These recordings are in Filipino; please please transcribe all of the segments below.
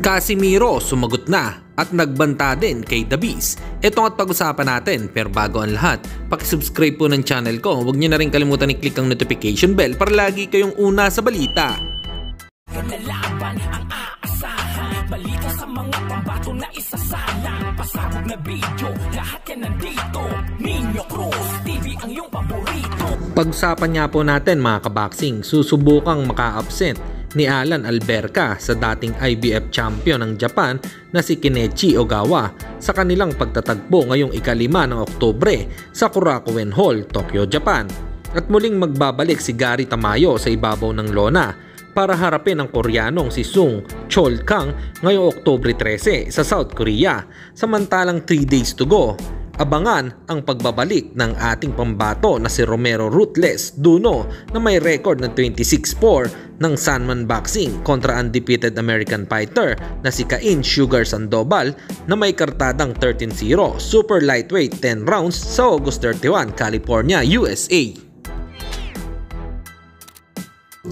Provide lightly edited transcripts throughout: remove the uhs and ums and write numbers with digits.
Casimiro sumagot na at nagbanta din kay The Beast. Ito at pag-usapan natin, pero bago ang lahat, pakisubscribe po ng channel ko. Huwag niyo na rin kalimutan i-click ang notification bell para lagi kayong una sa balita. Nalaban ang aasahan, balita sa mga pambato na isasalang, pasabog na video, lahat yan nandito. Nino Cruz TV ang iyong paborito. Pag-usapan nga po natin mga kaboxing, susubukang maka-upset ni Alan Alberca sa dating IBF champion ng Japan na si Kenichi Ogawa sa kanilang pagtatagpo ngayong ika-5 ng Oktubre sa Korakuen Hall, Tokyo, Japan. At muling magbabalik si Gary Tamayo sa ibabaw ng lona para harapin ang Koreanong si Sung Chol Kang ngayong Oktubre 13 sa South Korea. Samantalang 3 days to go, abangan ang pagbabalik ng ating pambato na si Romero Ruthless Duno na may record ng 26-4 ng Sanman Boxing kontra undefeated American fighter na si Cain Sugar Sandoval na may kartadang 13-0 super lightweight 10 rounds sa August 31, California, USA.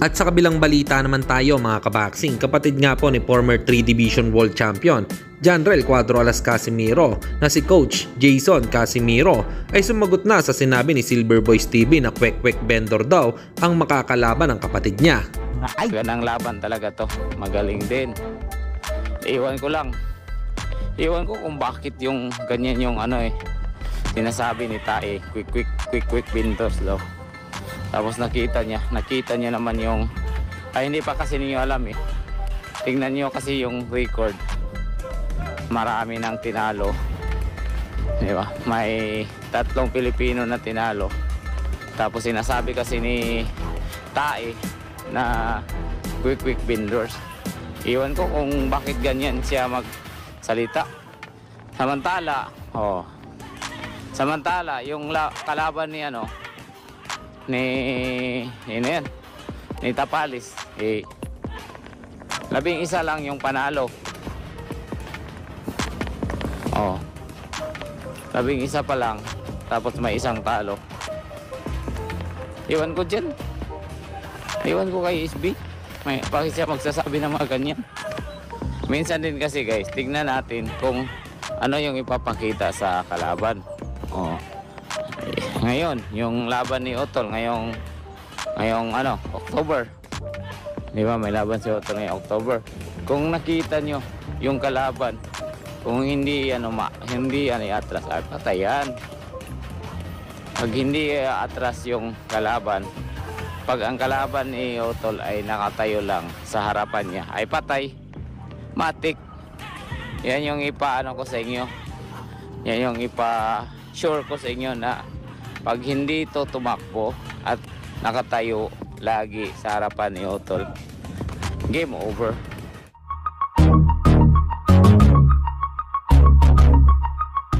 At sa kabilang balita naman tayo mga kaboxing, kapatid nga po ni former 3 Division World Champion Janrel Cuadro Alas Casimiro na si Coach Jason Casimiro ay sumagot na sa sinabi ni Silver Boys TV na kwek-kwek vendor daw ang makakalaban ng kapatid niya. Ganang laban talaga to, magaling din. Iwan ko kung bakit yung ganyan yung sinasabi ni Tae, quick vendors daw. Tapos nakita niya naman yung hindi pa kasi niyo alam tingnan niyo kasi yung record, marami nang tinalo, di ba? May 3 Pilipino na tinalo. Tapos sinasabi kasi ni Tae na quick vendors. Iwan ko kung bakit ganyan siya magsalita. Samantala yung kalaban ni ni Tapalis 11 lang yung panalo. 11 pa lang, tapos may isang talo. Iwan ko kay SB, bakit siya magsasabi ng mga ganyan. Minsan din kasi guys, tignan natin kung ano yung ipapakita sa kalaban. Ngayon, yung laban ni Otol ngayong October. Di ba, may laban si Otol ngayong October. Kung nakita nyo yung kalaban, kung hindi atras, ay patayan. Pag hindi atras yung kalaban, pag ang kalaban ni Otol ay nakatayo lang sa harapan niya, ay patay. Matik. Yan yung ko sa inyo. Yan yung sure ko sa inyo na pag hindi ito tumakbo at nakatayo lagi sa harapan ni Otol, game over.